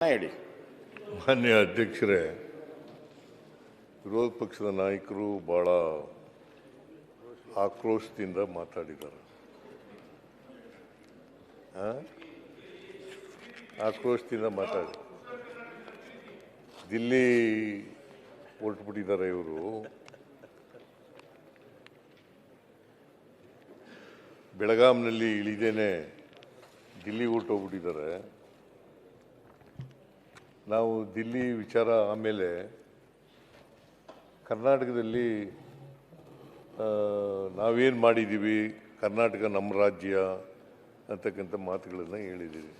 ಹೇಳಿ. ಮಾನ್ಯ ಅಧ್ಯಕ್ಷರೇ, ವಿರೋಧ ಪಕ್ಷದ ನಾಯಕರು ಬಹಳ ಆಕ್ರೋಶದಿಂದ ಮಾತಾಡಿದ್ದಾರೆ. ಆಕ್ರೋಶದಿಂದ ಮಾತಾಡಿ ದಿಲ್ಲಿ ಹೊರಟುಬಿಟ್ಟಿದ್ದಾರೆ. ಇವರು ಬೆಳಗಾಂನಲ್ಲಿ ಇಳಿದೇನೆ ದಿಲ್ಲಿ ಹೊರಟೋಗ್ಬಿಟ್ಟಿದ್ದಾರೆ. ನಾವು ದಿಲ್ಲಿ ವಿಚಾರ ಆಮೇಲೆ ಕರ್ನಾಟಕದಲ್ಲಿ ನಾವೇನು ಮಾಡಿದ್ದೀವಿ, ಕರ್ನಾಟಕ ನಮ್ಮ ರಾಜ್ಯ ಅಂತಕ್ಕಂಥ ಮಾತುಗಳನ್ನು ಹೇಳಿದ್ದೀವಿ.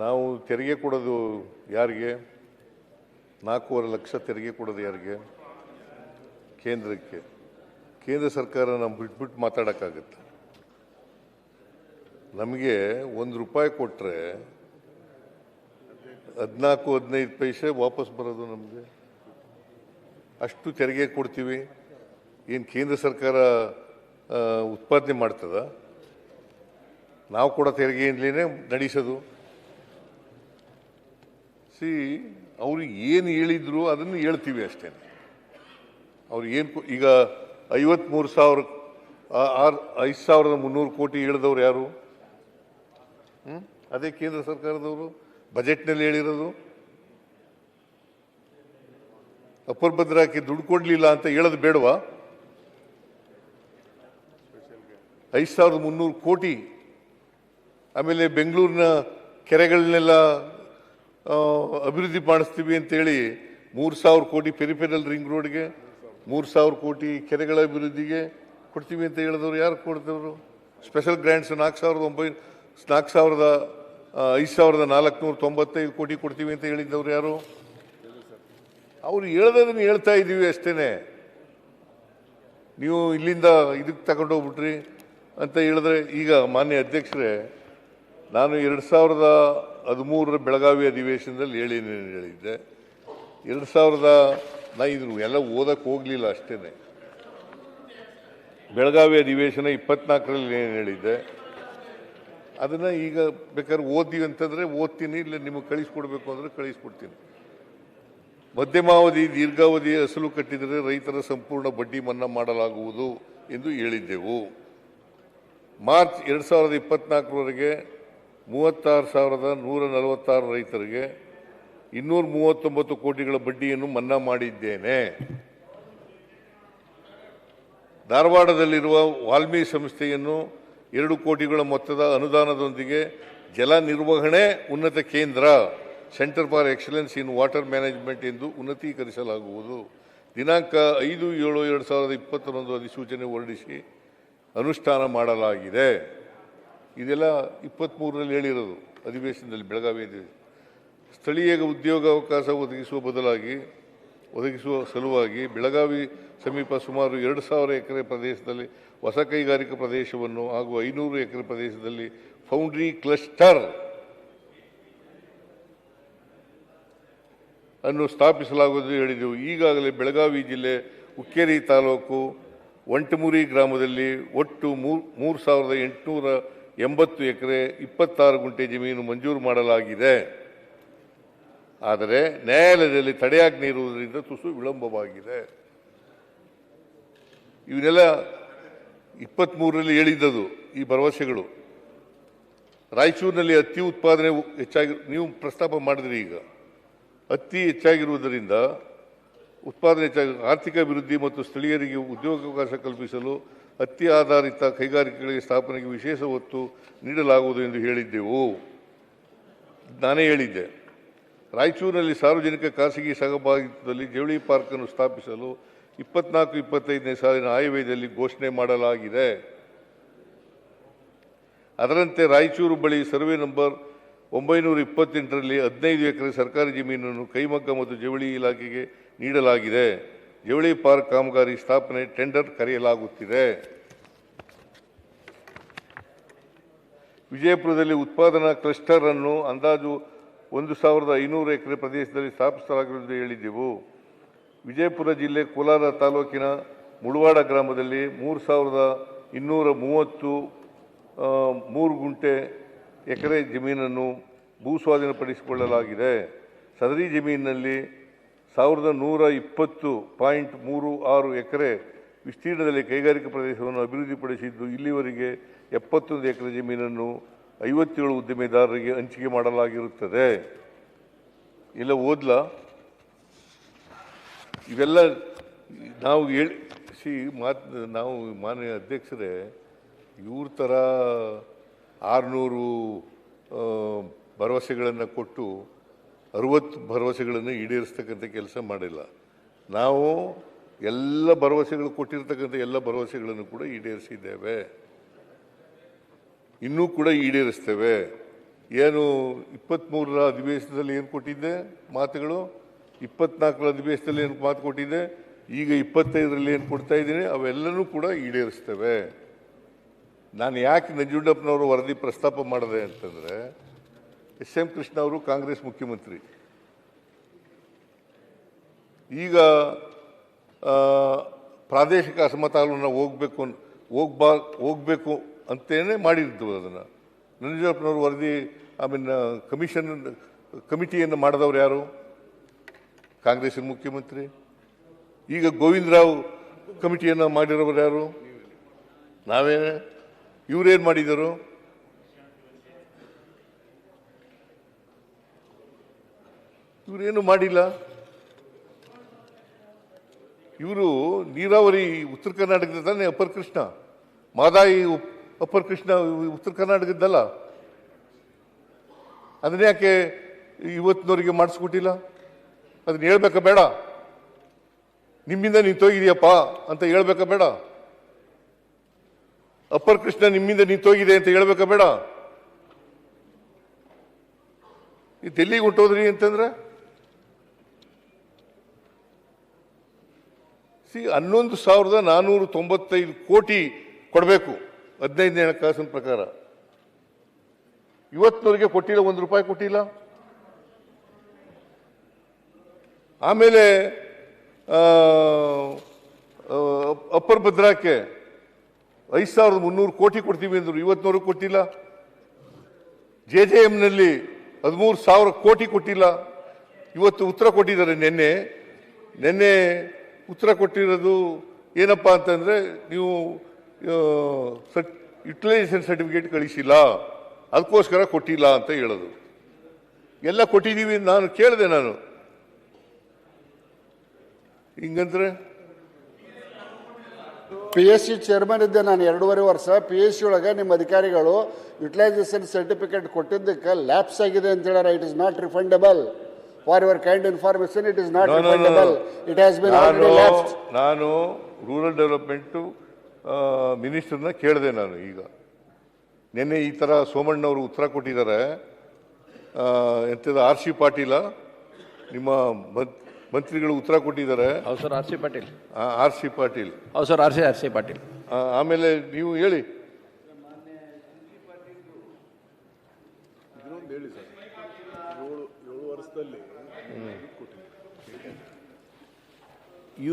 ನಾವು ತೆರಿಗೆ ಕೊಡೋದು ಯಾರಿಗೆ? 4.5 ಲಕ್ಷ ತೆರಿಗೆ ಕೊಡೋದು ಯಾರಿಗೆ? ಕೇಂದ್ರಕ್ಕೆ. ಕೇಂದ್ರ ಸರ್ಕಾರ ನಮ್ಮ ಬಿಟ್ಬಿಟ್ಟು ಮಾತಾಡೋಕ್ಕಾಗತ್ತೆ? ನಮಗೆ ₹1 ಕೊಟ್ಟರೆ 14-15 ಪೈಸೆ ವಾಪಸ್ ಬರೋದು ನಮಗೆ. ಅಷ್ಟು ತೆರಿಗೆ ಕೊಡ್ತೀವಿ. ಏನು ಕೇಂದ್ರ ಸರ್ಕಾರ ಉತ್ಪಾದನೆ ಮಾಡ್ತದ? ನಾವು ಕೊಡೋ ತೆರಿಗೆಯಿಂದಲೇ ನಡೆಸೋದು. ಅವರು ಏನು ಹೇಳಿದ್ರು ಅದನ್ನು ಹೇಳ್ತೀವಿ ಅಷ್ಟೇ. ಅವ್ರು ಏನು ಈಗ 5,300 ಕೋಟಿ ಹೇಳಿದವ್ರು ಯಾರು? ಅದೇ ಕೇಂದ್ರ ಸರ್ಕಾರದವರು ಬಜೆಟ್ನಲ್ಲಿ ಹೇಳಿರೋದು. ಅಪ್ಪರ್ ಭದ್ರಾಕ್ಕೆ ದುಡ್ಡು ಕೊಡಲಿಲ್ಲ ಅಂತ ಹೇಳೋದು ಬೇಡವಾ? 5,300 ಕೋಟಿ. ಆಮೇಲೆ ಬೆಂಗಳೂರಿನ ಕೆರೆಗಳನ್ನೆಲ್ಲ ಅಭಿವೃದ್ಧಿ ಮಾಡಿಸ್ತೀವಿ ಅಂತೇಳಿ 3,000 ಕೋಟಿ ಪೆರಿಫೆರಲ್ ರಿಂಗ್ ರೋಡ್ಗೆ, 3,000 ಕೋಟಿ ಕೆರೆಗಳ ಅಭಿವೃದ್ಧಿಗೆ ಕೊಡ್ತೀವಿ ಅಂತ ಹೇಳಿದವರು ಯಾರು ಕೊಡ್ತವ್ರು? ಸ್ಪೆಷಲ್ ಗ್ರ್ಯಾಂಟ್ಸ್ 5,495 ಕೋಟಿ ಕೊಡ್ತೀವಿ ಅಂತ ಹೇಳಿದ್ದವ್ರು ಯಾರು? ಅವರು ಹೇಳೋದನ್ನು ಹೇಳ್ತಾ ಇದ್ದೀವಿ ಅಷ್ಟೇನೆ. ನೀವು ಇಲ್ಲಿಂದ ಇದಕ್ಕೆ ತಗೊಂಡೋಗ್ಬಿಟ್ರಿ ಅಂತ ಹೇಳಿದ್ರೆ, ಈಗ ಮಾನ್ಯ ಅಧ್ಯಕ್ಷರೇ, ನಾನು 2013 ಬೆಳಗಾವಿ ಅಧಿವೇಶನದಲ್ಲಿ ಹೇಳಿದ್ದೆ. 2000 ನಾ ಇದನ್ನು ಎಲ್ಲ ಓದಕ್ಕೆ ಹೋಗಲಿಲ್ಲ ಅಷ್ಟೇನೆ. ಬೆಳಗಾವಿ ಅಧಿವೇಶನ 24ರಲ್ಲಿ ಏನು ಹೇಳಿದ್ದೆ ಅದನ್ನು ಈಗ ಬೇಕಾದ್ರೆ ಓದ್ತೀವಿ ಅಂತಂದರೆ ಓದ್ತೀನಿ, ಇಲ್ಲ ನಿಮಗೆ ಕಳಿಸ್ಕೊಡ್ಬೇಕು ಅಂದರೆ ಕಳಿಸ್ಕೊಡ್ತೀನಿ. ಮಧ್ಯಮಾವಧಿ ದೀರ್ಘಾವಧಿ ಅಸಲು ಕಟ್ಟಿದರೆ ರೈತರ ಸಂಪೂರ್ಣ ಬಡ್ಡಿ ಮನ್ನಾ ಮಾಡಲಾಗುವುದು ಎಂದು ಹೇಳಿದ್ದೆವು. ಮಾರ್ಚ್ 2024ವರೆಗೆ 36,146 ರೈತರಿಗೆ 239 ಕೋಟಿಗಳ ಬಡ್ಡಿಯನ್ನು ಮನ್ನಾ ಮಾಡಿದ್ದೇನೆ. ಧಾರವಾಡದಲ್ಲಿರುವ ವಾಲ್ಮೀಕಿ ಸಂಸ್ಥೆಯನ್ನು 2 ಕೋಟಿಗಳ ಮೊತ್ತದ ಅನುದಾನದೊಂದಿಗೆ ಜಲ ನಿರ್ವಹಣೆ ಉನ್ನತ ಕೇಂದ್ರ centre for excellence in water management ಎಂದು ಉನ್ನತೀಕರಿಸಲಾಗುವುದು. ದಿನಾಂಕ 5/7/2021 ಅಧಿಸೂಚನೆ ಹೊರಡಿಸಿ ಅನುಷ್ಠಾನ ಮಾಡಲಾಗಿದೆ. ಇದೆಲ್ಲ 23ರಲ್ಲಿ ಹೇಳಿರೋದು ಅಧಿವೇಶನದಲ್ಲಿ, ಬೆಳಗಾವಿ ಅಧಿವೇಶನ. ಸ್ಥಳೀಯ ಉದ್ಯೋಗಾವಕಾಶ ಒದಗಿಸುವ ಸಲುವಾಗಿ ಬೆಳಗಾವಿ ಸಮೀಪ ಸುಮಾರು 2,000 ಎಕರೆ ಪ್ರದೇಶದಲ್ಲಿ ಹೊಸ ಕೈಗಾರಿಕಾ ಪ್ರದೇಶವನ್ನು ಹಾಗೂ 500 ಎಕರೆ ಪ್ರದೇಶದಲ್ಲಿ ಫೌಂಡ್ರಿ ಕ್ಲಸ್ಟರ್ ಅನ್ನು ಸ್ಥಾಪಿಸಲಾಗುವುದು ಹೇಳಿದೆವು. ಈಗಾಗಲೇ ಬೆಳಗಾವಿ ಜಿಲ್ಲೆ ಹುಕ್ಕೇರಿ ತಾಲೂಕು ಒಂಟಮುರಿ ಗ್ರಾಮದಲ್ಲಿ ಒಟ್ಟು 3,880 ಎಕರೆ 26 ಗುಂಟೆ ಜಮೀನು ಮಂಜೂರು ಮಾಡಲಾಗಿದೆ. ಆದರೆ ನ್ಯಾಯಾಲಯದಲ್ಲಿ ತಡೆಯಾಜ್ಞೆ ಇರುವುದರಿಂದ ತುಸು ವಿಳಂಬವಾಗಿದೆ. ಇವನ್ನೆಲ್ಲ 23ರಲ್ಲಿ ಹೇಳಿದ್ದದು ಈ ಭರವಸೆಗಳು. ರಾಯಚೂರಿನಲ್ಲಿ ಹತ್ತಿ ಉತ್ಪಾದನೆ ಹೆಚ್ಚಾಗಿ ನೀವು ಪ್ರಸ್ತಾಪ ಮಾಡಿದ್ರಿ. ಈಗ ಹತ್ತಿ ಹೆಚ್ಚಾಗಿರುವುದರಿಂದ ಉತ್ಪಾದನೆ ಹೆಚ್ಚಾಗಿ ಆರ್ಥಿಕ ಅಭಿವೃದ್ಧಿ ಮತ್ತು ಸ್ಥಳೀಯರಿಗೆ ಉದ್ಯೋಗಾವಕಾಶ ಕಲ್ಪಿಸಲು ಹತ್ತಿ ಆಧಾರಿತ ಕೈಗಾರಿಕೆಗಳಿಗೆ ಸ್ಥಾಪನೆಗೆ ವಿಶೇಷ ಒತ್ತು ನೀಡಲಾಗುವುದು ಎಂದು ಹೇಳಿದ್ದೆವು. ನಾನೇ ಹೇಳಿದ್ದೆ. ರಾಯಚೂರಿನಲ್ಲಿ ಸಾರ್ವಜನಿಕ ಖಾಸಗಿ ಸಹಭಾಗಿತ್ವದಲ್ಲಿ ಜವಳಿ ಪಾರ್ಕ್ ಅನ್ನು ಸ್ಥಾಪಿಸಲು 24-25ನೇ ಸಾಲಿನ ಆಯವ್ಯಯದಲ್ಲಿ ಘೋಷಣೆ ಮಾಡಲಾಗಿದೆ. ಅದರಂತೆ ರಾಯಚೂರು ಬಳಿ ಸರ್ವೆ ನಂಬರ್ 928ರಲ್ಲಿ 15 ಎಕರೆ ಸರ್ಕಾರಿ ಜಮೀನನ್ನು ಕೈಮಗ್ಗ ಮತ್ತು ಜವಳಿ ಇಲಾಖೆಗೆ ನೀಡಲಾಗಿದೆ. ಜವಳಿ ಪಾರ್ಕ್ ಕಾಮಗಾರಿ ಸ್ಥಾಪನೆ ಟೆಂಡರ್ ಕರೆಯಲಾಗುತ್ತಿದೆ. ವಿಜಯಪುರದಲ್ಲಿ ಉತ್ಪಾದನಾ ಕ್ಲಸ್ಟರ್ ಅನ್ನು ಅಂದಾಜು 1,500 ಎಕರೆ ಪ್ರದೇಶದಲ್ಲಿ ಸ್ಥಾಪಿಸಲಾಗುವುದು ಹೇಳಿದ್ದೆವು. ವಿಜಯಪುರ ಜಿಲ್ಲೆ ಕೋಲಾರ ತಾಲೂಕಿನ ಮುಳವಾಡ ಗ್ರಾಮದಲ್ಲಿ 3,230 3 ಗುಂಟೆ ಎಕರೆ ಜಮೀನನ್ನು ಭೂ ಸ್ವಾಧೀನಪಡಿಸಿಕೊಳ್ಳಲಾಗಿದೆ. ಸದರಿ ಜಮೀನಿನಲ್ಲಿ 1120.36 ಎಕರೆ ವಿಸ್ತೀರ್ಣದಲ್ಲಿ ಕೈಗಾರಿಕಾ ಪ್ರದೇಶವನ್ನು ಅಭಿವೃದ್ಧಿಪಡಿಸಿದ್ದು, ಇಲ್ಲಿವರೆಗೆ 71 ಎಕರೆ ಜಮೀನನ್ನು 57 ಉದ್ದಿಮೆದಾರರಿಗೆ ಹಂಚಿಕೆ ಮಾಡಲಾಗಿರುತ್ತದೆ. ಇಲ್ಲ ಓದ್ಲಾ? ಇವೆಲ್ಲ ನಾವು ನಾವು ಮಾನ್ಯ ಅಧ್ಯಕ್ಷರೇ, ಇವ್ರ ಥರ 600 ಭರವಸೆಗಳನ್ನು ಕೊಟ್ಟು 60 ಭರವಸೆಗಳನ್ನು ಈಡೇರಿಸ್ತಕ್ಕಂಥ ಕೆಲಸ ಮಾಡಿಲ್ಲ. ನಾವು ಎಲ್ಲ ಭರವಸೆಗಳು ಕೊಟ್ಟಿರ್ತಕ್ಕಂಥ ಎಲ್ಲ ಭರವಸೆಗಳನ್ನು ಕೂಡ ಈಡೇರಿಸಿದ್ದೇವೆ, ಇನ್ನೂ ಕೂಡ ಈಡೇರಿಸ್ತೇವೆ. ಏನು 23ರ ಅಧಿವೇಶನದಲ್ಲಿ ಏನು ಕೊಟ್ಟಿದ್ದೆ ಮಾತುಗಳು, 24ರ ಅಧಿವೇಶನದಲ್ಲಿ ಏನು ಮಾತು ಕೊಟ್ಟಿದ್ದೆ, ಈಗ 25ರಲ್ಲಿ ಏನು ಕೊಡ್ತಾ ಇದ್ದೀನಿ, ಅವೆಲ್ಲನೂ ಕೂಡ ಈಡೇರಿಸ್ತೇವೆ. ನಾನು ಯಾಕೆ ನಂಜುಂಡಪ್ಪನವರು ವರದಿ ಪ್ರಸ್ತಾಪ ಮಾಡಿದೆ ಅಂತಂದರೆ, ಎಸ್.ಎಂ. ಕೃಷ್ಣ ಅವರು ಕಾಂಗ್ರೆಸ್ ಮುಖ್ಯಮಂತ್ರಿ. ಈಗ ಪ್ರಾದೇಶಿಕ ಅಸಮಾಧಾನವನ್ನು ಹೋಗ್ಬೇಕು ಅಂತೇನೆ ಮಾಡಿದ್ದು. ಅದನ್ನು ನಂಜುಂಡಪ್ಪನವರು ವರದಿ ಕಮಿಟಿಯನ್ನು ಮಾಡಿದವರು ಯಾರು? ಕಾಂಗ್ರೆಸ್ಸಿನ ಮುಖ್ಯಮಂತ್ರಿ. ಈಗ ಗೋವಿಂದರಾವ್ ಕಮಿಟಿಯನ್ನು ಮಾಡಿರೋರು ಯಾರು? ನಾವೇನೆ. ಇವರೇನು ಮಾಡಿದರು? ಇವರೇನು ಮಾಡಿಲ್ಲ. ಇವರು ನೀರಾವರಿ ಉತ್ತರ ಕರ್ನಾಟಕದ ತಾನೇ ಅಪ್ಪರ್ ಕೃಷ್ಣ, ಮಾದಾಯಿ ಅಪ್ಪರ್ ಕೃಷ್ಣ ಉತ್ತರ ಕರ್ನಾಟಕದ್ದಲ್ಲ. ಅದನ್ನ ಯಾಕೆ ಇವತ್ತಿನವರಿಗೆ ಮಾಡಿಸ್ಕೊಟ್ಟಿಲ್ಲ? ಅದನ್ನ ಹೇಳ್ಬೇಕಾ ಬೇಡ? ನಿಮ್ಮಿಂದ ನಿಂತೋಗಿದೆಯಪ್ಪ ಅಂತ ಹೇಳ್ಬೇಕಾ ಬೇಡ? ಅಪ್ಪರ್ ಕೃಷ್ಣ ನಿಮ್ಮಿಂದ ನಿಂತೋಗಿದೆ ಅಂತ ಹೇಳ್ಬೇಕಾ ಬೇಡ? ಎಲ್ಲಿಗೆ ಹೊಂಟೋದ್ರಿ ಅಂತಂದ್ರೆ 11,495 ಕೋಟಿ ಕೊಡಬೇಕು 15ನೇ ಹಣಕಾಸಿನ ಪ್ರಕಾರ. ಇವತ್ತಿನವರೆಗೆ ಕೊಟ್ಟಿಲ್ಲ, ₹1 ಕೊಟ್ಟಿಲ್ಲ. ಆಮೇಲೆ ಅಪ್ಪರ್ ಭದ್ರಾಕ್ಕೆ 5,300 ಕೋಟಿ ಕೊಡ್ತೀವಿ ಅಂದ್ರು, ಇವತ್ತಿನವರೆಗೂ ಕೊಟ್ಟಿಲ್ಲ. JJMನಲ್ಲಿ 13,000 ಕೋಟಿ ಕೊಟ್ಟಿಲ್ಲ. ಇವತ್ತು ಉತ್ತರ ಕೊಟ್ಟಿದ್ದಾರೆ. ನಿನ್ನೆ ಉತ್ತರ ಕೊಟ್ಟಿರೋದು ಏನಪ್ಪಾ ಅಂತಂದ್ರೆ, ನೀವು ಯುಟಿಲೈಸೇಷನ್ ಸರ್ಟಿಫಿಕೇಟ್ ಕಳಿಸಿಲ್ಲ, ಅದಕ್ಕೋಸ್ಕರ ಕೊಟ್ಟಿಲ್ಲ ಅಂತ ಹೇಳೋದು. ಎಲ್ಲ ಕೊಟ್ಟಿದ್ದೀವಿ ನಾನು ಕೇಳಿದೆ. ನಾನು ಹಿಂಗಂದ್ರೆ PSC ಚೇರ್ಮನ್ ಇದ್ದೆ ನಾನು 2.5 ವರ್ಷ. PSC ಒಳಗೆ ನಿಮ್ಮ ಅಧಿಕಾರಿಗಳು ಯುಟಿಲೈಸೇಷನ್ ಸರ್ಟಿಫಿಕೇಟ್ ಕೊಟ್ಟಿದ್ದಕ್ಕೆ ಲ್ಯಾಪ್ಸ್ ಆಗಿದೆ ಅಂತ ಹೇಳ್ಯಾರ. It is not refundable. For your kind information, it is not refundable. It has been already lapsed. ನಾನು ರೂರಲ್ ಡೆವಲಪ್ಮೆಂಟ್ ಮಿನಿಸ್ಟರ್ನ ಕೇಳಿದೆ. ನಾನು ಈಗ ನಿನ್ನೆ ಈ ಥರ ಸೋಮಣ್ಣವರು ಉತ್ತರ ಕೊಟ್ಟಿದ್ದಾರೆ. ಎಂಥದ್ದು RC ಪಾಟೀಲ ನಿಮ್ಮ ಮಂತ್ರಿಗಳು ಉತ್ತರ ಕೊಟ್ಟಿದ್ದಾರೆ. ಹೌದು sir, RC Patil. RC Patil. ಹೌದು ಸರ್, RC ಪಾಟೀಲ್. ಆಮೇಲೆ ನೀವು ಹೇಳಿ.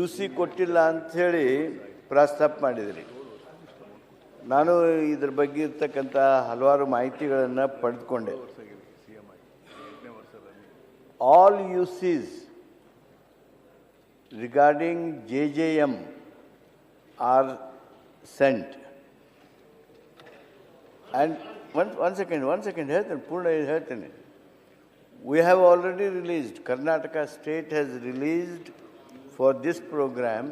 UC ಕೊಟ್ಟಿಲ್ಲ ಅಂಥೇಳಿ ಪ್ರಸ್ತಾಪ ಮಾಡಿದ್ರಿ. ನಾನು ಇದ್ರ ಬಗ್ಗೆ ಇರ್ತಕ್ಕಂಥ ಹಲವಾರು ಮಾಹಿತಿಗಳನ್ನು ಪಡೆದುಕೊಂಡೆ. All UCs regarding JJM are sent. And one second, ಹೇಳ್ತೇನೆ, ಪೂರ್ಣ ಹೇಳ್ತೇನೆ. We have already released, Karnataka state has released for this program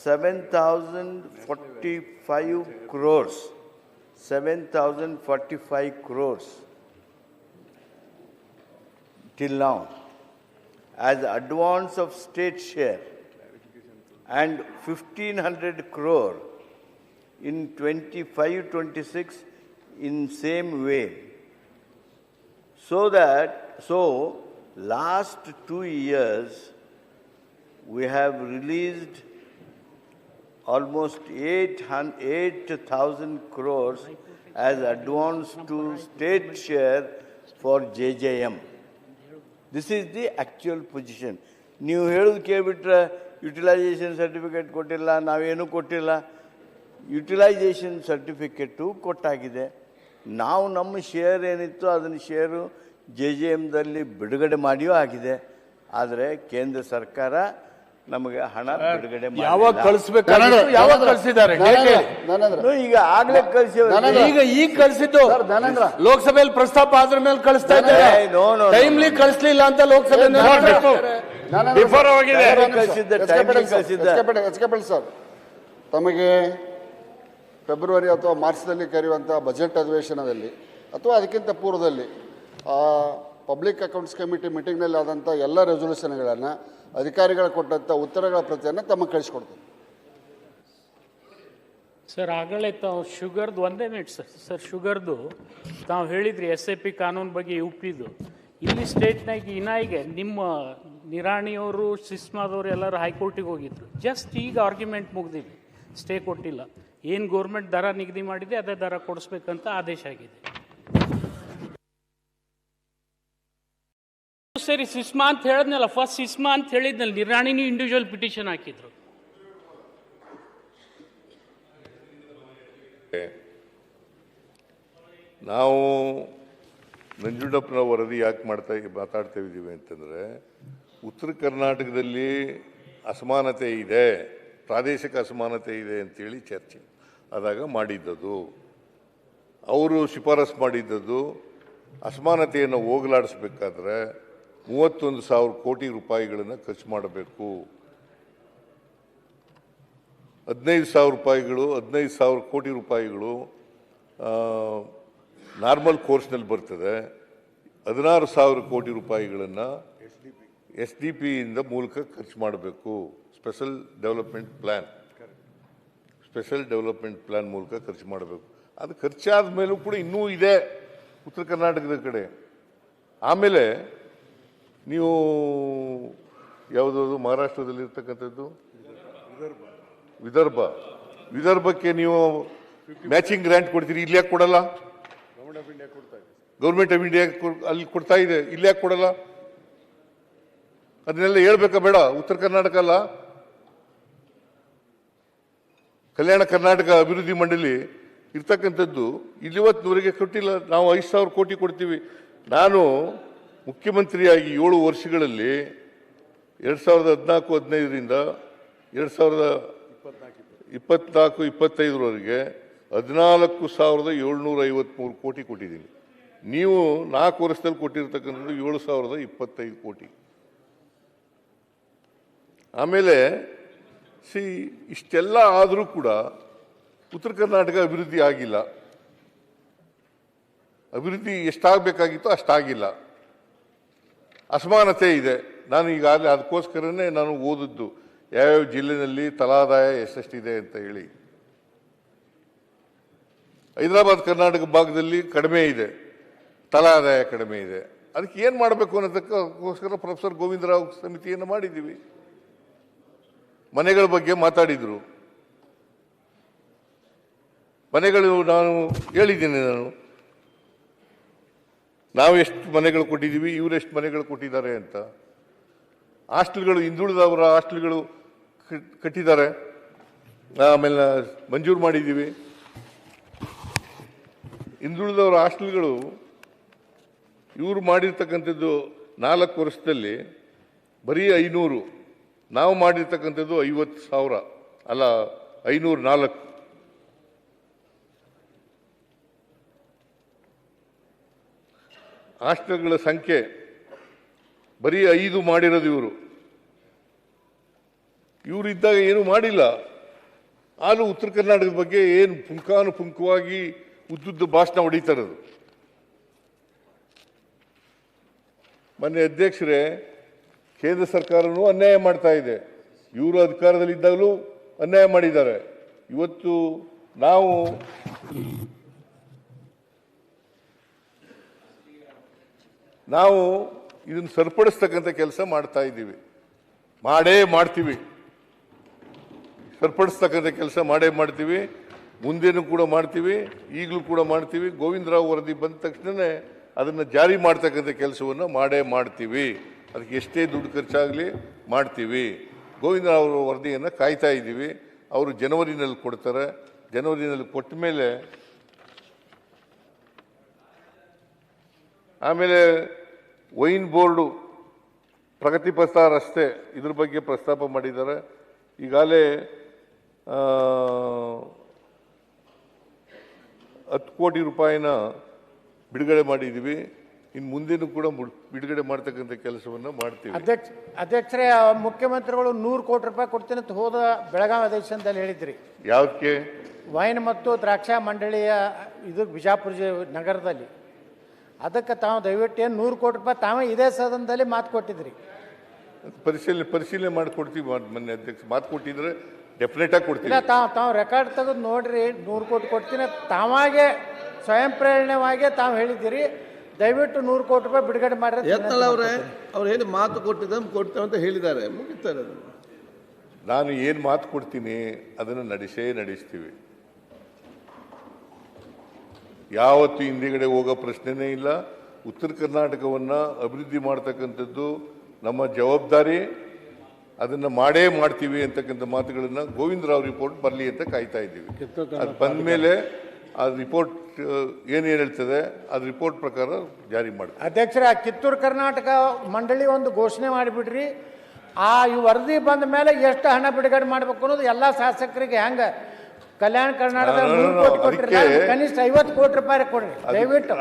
7,045 crores. 7,045 crores till now as advance of state share, and 1,500 crore in 25-26 in same way. So last 2 years we have released almost 8,000 crores as advance to state share for JJM. This is the actual position. ನೀವು ಹೇಳೋದು ಕೇಳಿಬಿಟ್ರೆ utilisation certificate ಕೊಟ್ಟಿಲ್ಲ, ನಾವೇನೂ ಕೊಟ್ಟಿಲ್ಲ. Utilisation certificate ಕೊಟ್ಟಾಗಿದೆ. ನಾವು ನಮ್ಮ share ಏನಿತ್ತು ಅದನ್ನು ಶೇರು JJMದಲ್ಲಿ ಬಿಡುಗಡೆ ಮಾಡಿಯೂ ಆಗಿದೆ. ಆದರೆ ಕೇಂದ್ರ ಸರ್ಕಾರ ನಮಗೆ ಹಣ ಬಿಡುಗಡೆ ಯಾವಾಗ ಕಳಿಸ್ಬೇಕಾಗಿತ್ತು, ಯಾವಾಗ ಕಳಿಸಿದ್ದಾರೆ? ಧನೇಂದ್ರ ಈಗ ಆಗ್ಲೇ ಕಳಿಸಿ. ಈಗ ಕಳಿಸಿದ್ದು ಧನೇಂದ್ರ ಲೋಕಸಭೆಯಲ್ಲಿ ಪ್ರಸ್ತಾಪ ಆದ್ರ ಮೇಲೆ ಕಳಿಸ್ತಾ ಇದ್ದಾರೆ. ಟೈಮ್ಲಿ ಕಳಿಸ್ಲಿಲ್ಲ ಅಂತ ಲೋಕಸಭೆ ಬಿಫೋರ್ ಹೋಗಿದೆ. ಸರ್, ತಮಗೆ ಫೆಬ್ರವರಿ ಅಥವಾ ಮಾರ್ಚ್ನಲ್ಲಿ ಕರೆಯುವಂಥ ಬಜೆಟ್ ಅಧಿವೇಶನದಲ್ಲಿ ಅಥವಾ ಅದಕ್ಕಿಂತ ಪೂರ್ವದಲ್ಲಿ ಪಬ್ಲಿಕ್ ಅಕೌಂಟ್ಸ್ ಕಮಿಟಿ ಮೀಟಿಂಗ್ನಲ್ಲಿ ಆದಂಥ ಎಲ್ಲ ರೆಸೊಲ್ಯೂಷನ್ಗಳನ್ನು ಅಧಿಕಾರಿಗಳು ಕೊಟ್ಟಂಥ ಉತ್ತರಗಳ ಪ್ರತಿಯನ್ನು ತಮಗೆ ಕಳಿಸ್ಕೊಡ್ತೀನಿ. ಸರ್, ಆಗಲೇ ತಾವು ಶುಗರ್ದು ಒಂದೇ ಮಿನಿಟ್ ಸರ್ ಶುಗರ್ದು ತಾವು ಹೇಳಿದ್ರಿ SIP ಕಾನೂನು ಬಗ್ಗೆ UPದು. ಇಲ್ಲಿ ಸ್ಟೇಟ್ನಾಗ ಇನಾಯಿಗೆ ನಿಮ್ಮ ನಿರಾಣಿಯವರು ಸಿಸ್ಮಾದವರು ಎಲ್ಲರೂ ಹೈಕೋರ್ಟಿಗೆ ಹೋಗಿದ್ರು. ಜಸ್ಟ್ ಈಗ ಆರ್ಗ್ಯುಮೆಂಟ್ ಮುಗ್ದಿದೆ, ಸ್ಟೇ ಕೊಟ್ಟಿಲ್ಲ. ಏನು ಗೌರ್ಮೆಂಟ್ ದರ ನಿಗದಿ ಮಾಡಿದೆ ಅದೇ ದರ ಕೊಡಿಸ್ಬೇಕಂತ ಆದೇಶ ಆಗಿದೆ. ಸರಿ, ಸಿಸ್ಮಾ ಅಂತ ಹೇಳಿದ್ನಲ್ಲ, ಫಸ್ಟ್ ಸಿಸ್ಮಾ ಅಂತ ಹೇಳಿದ್ನಲ್ಲ, ನಿರಾಣಿನೂ ಇಂಡಿವಿಜುವಲ್ ಪಿಟಿಷನ್ ಹಾಕಿದ್ರು. ನಾವು ನಂಜುಂಡಪ್ಪನ ವರದಿ ಯಾಕೆ ಮಾತಾಡ್ತಾ ಇದ್ದೀವಿ ಅಂತಂದರೆ, ಉತ್ತರ ಕರ್ನಾಟಕದಲ್ಲಿ ಅಸಮಾನತೆ ಇದೆ, ಪ್ರಾದೇಶಿಕ ಅಸಮಾನತೆ ಇದೆ ಅಂತೇಳಿ ಚರ್ಚೆ ಆದಾಗ ಮಾಡಿದ್ದದು. ಅವರು ಶಿಫಾರಸು ಮಾಡಿದ್ದದು ಅಸಮಾನತೆಯನ್ನು ಹೋಗಲಾಡಿಸ್ಬೇಕಾದ್ರೆ 31,000 ಕೋಟಿ ರೂಪಾಯಿಗಳನ್ನು ಖರ್ಚು ಮಾಡಬೇಕು. 15,000 ಕೋಟಿ ರೂಪಾಯಿಗಳು ನಾರ್ಮಲ್ ಕೋರ್ಸ್ನಲ್ಲಿ ಬರ್ತದೆ. 16,000 ಕೋಟಿ ರೂಪಾಯಿಗಳನ್ನು SDP ಮೂಲಕ ಖರ್ಚು ಮಾಡಬೇಕು. ಸ್ಪೆಷಲ್ ಡೆವಲಪ್ಮೆಂಟ್ ಪ್ಲ್ಯಾನ್ ಮೂಲಕ ಖರ್ಚು ಮಾಡಬೇಕು. ಅದು ಖರ್ಚಾದ ಮೇಲೂ ಕೂಡ ಇನ್ನೂ ಇದೆ ಉತ್ತರ ಕರ್ನಾಟಕದ ಕಡೆ. ಆಮೇಲೆ ನೀವು ಯಾವುದಾದ್ರು ಮಹಾರಾಷ್ಟ್ರದಲ್ಲಿರ್ತಕ್ಕಂಥದ್ದು ವಿದರ್ಭಕ್ಕೆ ನೀವು ಮ್ಯಾಚಿಂಗ್ ಗ್ರಾಂಟ್ ಕೊಡ್ತೀರಿ, ಇಲ್ಲಿ ಯಾಕೆ ಕೊಡಲ್ಲ? ಗೌರ್ಮೆಂಟ್ ಆಫ್ ಇಂಡಿಯಾ ಅಲ್ಲಿ ಕೊಡ್ತಾ ಇದೆ, ಇಲ್ಲಿ ಯಾಕೆ ಕೊಡಲ್ಲ? ಅದನ್ನೆಲ್ಲ ಹೇಳ್ಬೇಕಾ ಬೇಡ? ಉತ್ತರ ಕರ್ನಾಟಕ ಅಲ್ಲ, ಕಲ್ಯಾಣ ಕರ್ನಾಟಕ ಅಭಿವೃದ್ಧಿ ಮಂಡಳಿ ಇರ್ತಕ್ಕಂಥದ್ದು ಇಲ್ಲಿವತ್ತಿನವರೆಗೆ ಕೊಟ್ಟಿಲ್ಲ. ನಾವು 5,000 ಕೋಟಿ ಕೊಡ್ತೀವಿ. ನಾನು ಮುಖ್ಯಮಂತ್ರಿಯಾಗಿ 7 ವರ್ಷಗಳಲ್ಲಿ 2014-15ರಿಂದ 2024-25ವರೆಗೆ 14,753 ಕೋಟಿ ಕೊಟ್ಟಿದ್ದೀನಿ. ನೀವು 4 ವರ್ಷದಲ್ಲಿ ಕೊಟ್ಟಿರ್ತಕ್ಕಂಥದ್ದು 7,025 ಕೋಟಿ. ಆಮೇಲೆ ಇಷ್ಟೆಲ್ಲ ಆದರೂ ಕೂಡ ಉತ್ತರ ಕರ್ನಾಟಕ ಅಭಿವೃದ್ಧಿ ಆಗಿಲ್ಲ. ಅಭಿವೃದ್ಧಿ ಎಷ್ಟಾಗಬೇಕಾಗಿತ್ತೋ ಅಷ್ಟಾಗಿಲ್ಲ. ಅಸಮಾನತೆ ಇದೆ. ನಾನು ಈಗಾಗಲೇ ಅದಕ್ಕೋಸ್ಕರನೇ ನಾನು ಓದಿದ್ದು ಯಾವ್ಯಾವ ಜಿಲ್ಲೆಯಲ್ಲಿ ತಲಾದಾಯ ಎಷ್ಟೆಷ್ಟಿದೆ ಅಂತ ಹೇಳಿ. ಹೈದರಾಬಾದ್ ಕರ್ನಾಟಕ ಭಾಗದಲ್ಲಿ ಕಡಿಮೆ ಇದೆ, ತಲಾದಾಯ ಕಡಿಮೆ ಇದೆ. ಅದಕ್ಕೆ ಏನು ಮಾಡಬೇಕು ಅನ್ನೋದಕ್ಕೋಸ್ಕರ ಪ್ರೊಫೆಸರ್ ಗೋವಿಂದರಾವ್ ಸಮಿತಿಯನ್ನು ಮಾಡಿದ್ದೀವಿ. ಮನೆಗಳ ಬಗ್ಗೆ ಮಾತಾಡಿದ್ರು. ಮನೆಗಳು ನಾನು ಹೇಳಿದ್ದೀನಿ, ನಾವು ಎಷ್ಟು ಮನೆಗಳು ಕೊಟ್ಟಿದ್ದೀವಿ, ಇವರೆಷ್ಟು ಮನೆಗಳು ಕೊಟ್ಟಿದ್ದಾರೆ ಅಂತ. ಹಾಸ್ಟೆಲ್ಗಳು, ಹಿಂದುಳಿದವರ ಹಾಸ್ಟೆಲ್ಗಳು ಕಟ್ಟಿದ್ದಾರೆ, ಆಮೇಲೆ ಮಂಜೂರು ಮಾಡಿದ್ದೀವಿ. ಹಿಂದುಳಿದವರ ಹಾಸ್ಟೆಲ್ಗಳು ಇವರು ಮಾಡಿರ್ತಕ್ಕಂಥದ್ದು 4 ವರ್ಷದಲ್ಲಿ ಬರೀ 500, ನಾವು ಮಾಡಿರ್ತಕ್ಕಂಥದ್ದು 50,000 ಅಲ್ಲ 504. ಹಾಸ್ಟೆಲ್ಗಳ ಸಂಖ್ಯೆ ಬರೀ 5 ಮಾಡಿರೋದು ಇವರು ಇದ್ದಾಗ ಏನು ಮಾಡಿಲ್ಲ. ಆದರೂ ಉತ್ತರ ಕರ್ನಾಟಕದ ಬಗ್ಗೆ ಏನು ಪುಂಖಾನುಪುಂಖವಾಗಿ ಉದ್ದುದ್ದ ಭಾಷಣ ಹೊಡಿತಾ ಇರೋದು. ಮೊನ್ನೆ ಅಧ್ಯಕ್ಷರೇ, ಕೇಂದ್ರ ಸರ್ಕಾರನೂ ಅನ್ಯಾಯ ಮಾಡ್ತಾ ಇದೆ. ಇವರು ಅಧಿಕಾರದಲ್ಲಿದ್ದಾಗಲೂ ಅನ್ಯಾಯ ಮಾಡಿದ್ದಾರೆ. ಇವತ್ತು ನಾವು ಇದನ್ನು ಸರಿಪಡಿಸ್ತಕ್ಕಂಥ ಕೆಲಸ ಮಾಡ್ತಾ ಇದ್ದೀವಿ, ಮಾಡ್ತೀವಿ. ಸರಿಪಡಿಸ್ತಕ್ಕಂಥ ಕೆಲಸ ಮಾಡ್ತೀವಿ, ಮುಂದೇನು ಕೂಡ ಮಾಡ್ತೀವಿ, ಈಗಲೂ ಕೂಡ ಮಾಡ್ತೀವಿ. ಗೋವಿಂದರಾವ್ ವರದಿ ಬಂದ ತಕ್ಷಣವೇ ಅದನ್ನು ಜಾರಿ ಮಾಡ್ತಕ್ಕಂಥ ಕೆಲಸವನ್ನು ಮಾಡ್ತೀವಿ. ಅದಕ್ಕೆ ಎಷ್ಟೇ ದುಡ್ಡು ಖರ್ಚಾಗಲಿ ಮಾಡ್ತೀವಿ. ಗೋವಿಂದರಾವ್ ಅವರ ವರದಿಯನ್ನು ಕಾಯ್ತಾ ಇದ್ದೀವಿ. ಅವರು ಜನವರಿನಲ್ಲಿ ಕೊಡ್ತಾರೆ. ಜನವರಿನಲ್ಲಿ ಕೊಟ್ಟ ಮೇಲೆ ಆಮೇಲೆ ವೈನ್ ಬೋರ್ಡು ಪ್ರಗತಿ ಪಥ ರಸ್ತೆ ಇದ್ರ ಬಗ್ಗೆ ಪ್ರಸ್ತಾಪ ಮಾಡಿದ್ದಾರೆ. ಈಗಾಗಲೇ 10 ಕೋಟಿ ರೂಪಾಯಿನ ಬಿಡುಗಡೆ ಮಾಡಿದ್ದೀವಿ. ಇನ್ನು ಮುಂದೆನೂ ಕೂಡ ಬಿಡುಗಡೆ ಮಾಡ್ತಕ್ಕಂಥ ಕೆಲಸವನ್ನು ಮಾಡ್ತೀವಿ. ಅಧ್ಯಕ್ಷರೇ, ಮುಖ್ಯಮಂತ್ರಿಗಳು 100 ಕೋಟಿ ರೂಪಾಯಿ ಕೊಡ್ತೀನಿ ಅಂತ ಹೋದ ಬೆಳಗಾವಿ ಅಧಿವೇಶನದಲ್ಲಿ ಹೇಳಿದ್ರಿ. ಯಾವ್ದಕ್ಕೆ? ವೈನ್ ಮತ್ತು ದ್ರಾಕ್ಷಾ ಮಂಡಳಿಯ ಇದು ಬಿಜಾಪುರ ನಗರದಲ್ಲಿ. ಅದಕ್ಕೆ ತಾವು ದಯವಿಟ್ಟು 100 ಕೋಟಿ ರೂಪಾಯಿ ತಾವೇ ಇದೇ ಸದನದಲ್ಲಿ ಮಾತು ಕೊಟ್ಟಿದ್ರಿ. ಪರಿಶೀಲನೆ ಮಾಡಿಕೊಡ್ತೀವಿ. ಮೊನ್ನೆ ಅಧ್ಯಕ್ಷ ಮಾತು ಕೊಟ್ಟಿದ್ರೆ ಡೆಫಿನೆಟ್ ಆಗಿ ಕೊಡ್ತೀವಿ. ಇಲ್ಲ, ತಾವು ರೆಕಾರ್ಡ್ ತೆಗೆದು ನೋಡ್ರಿ. 100 ಕೋಟಿ ಕೊಡ್ತೀನಿ ತಾವಾಗೆ ಸ್ವಯಂ ಪ್ರೇರಣೆವಾಗಿ ತಾವು ಹೇಳಿದ್ದೀರಿ. ದಯವಿಟ್ಟು 100 ಕೋಟಿ ರೂಪಾಯಿ ಬಿಡುಗಡೆ ಮಾಡಿದ್ರೆ. ಯತ್ನಾಳ್ ಅವರೇ, ಅವ್ರು ಹೇಳಿ ಮಾತು ಕೊಟ್ಟಿದ್ದ ಕೊಡ್ತೇವೆ ಅಂತ ಹೇಳಿದ್ದಾರೆ, ಮುಗಿತಾರೆ. ನಾನು ಏನು ಮಾತು ಕೊಡ್ತೀನಿ ಅದನ್ನು ನಡೆಸ್ತೀವಿ. ಯಾವತ್ತೂ ಹಿಂದೆಗಡೆ ಹೋಗೋ ಪ್ರಶ್ನೆನೇ ಇಲ್ಲ. ಉತ್ತರ ಕರ್ನಾಟಕವನ್ನು ಅಭಿವೃದ್ಧಿ ಮಾಡ್ತಕ್ಕಂಥದ್ದು ನಮ್ಮ ಜವಾಬ್ದಾರಿ. ಅದನ್ನು ಮಾಡ್ತೀವಿ ಅಂತಕ್ಕಂಥ ಮಾತುಗಳನ್ನು ಗೋವಿಂದರಾವ್ ರಿಪೋರ್ಟ್ ಬರಲಿ ಅಂತ ಕಾಯ್ತಾ ಇದ್ದೀವಿ. ಅದು ಬಂದ ಮೇಲೆ ಆ ರಿಪೋರ್ಟ್ ಏನು ಹೇಳ್ತದೆ ಅದು ರಿಪೋರ್ಟ್ ಪ್ರಕಾರ ಜಾರಿ ಮಾಡ್ತೀವಿ. ಅಧ್ಯಕ್ಷರ, ಕಿತ್ತೂರು ಕರ್ನಾಟಕ ಮಂಡಳಿ ಒಂದು ಘೋಷಣೆ ಮಾಡಿಬಿಡ್ರಿ. ಈ ವರದಿ ಬಂದ ಮೇಲೆ ಎಷ್ಟು ಹಣ ಬಿಡುಗಡೆ ಮಾಡಬೇಕು ಅನ್ನೋದು ಎಲ್ಲ ಶಾಸಕರಿಗೆ ಹೆಂಗೆ ಕಲ್ಯಾಣ ಕರ್ನಾಟಕದ 100 ಕೋಟಿ ಕೊಟ್ಟಿರಲ್ಲ, ಕನಿಷ್ಠ 50 ಕೋಟಿ ರೂಪಾಯಿ ಕೊಡ್ರಿ ದಯವಿಟ್ಟು.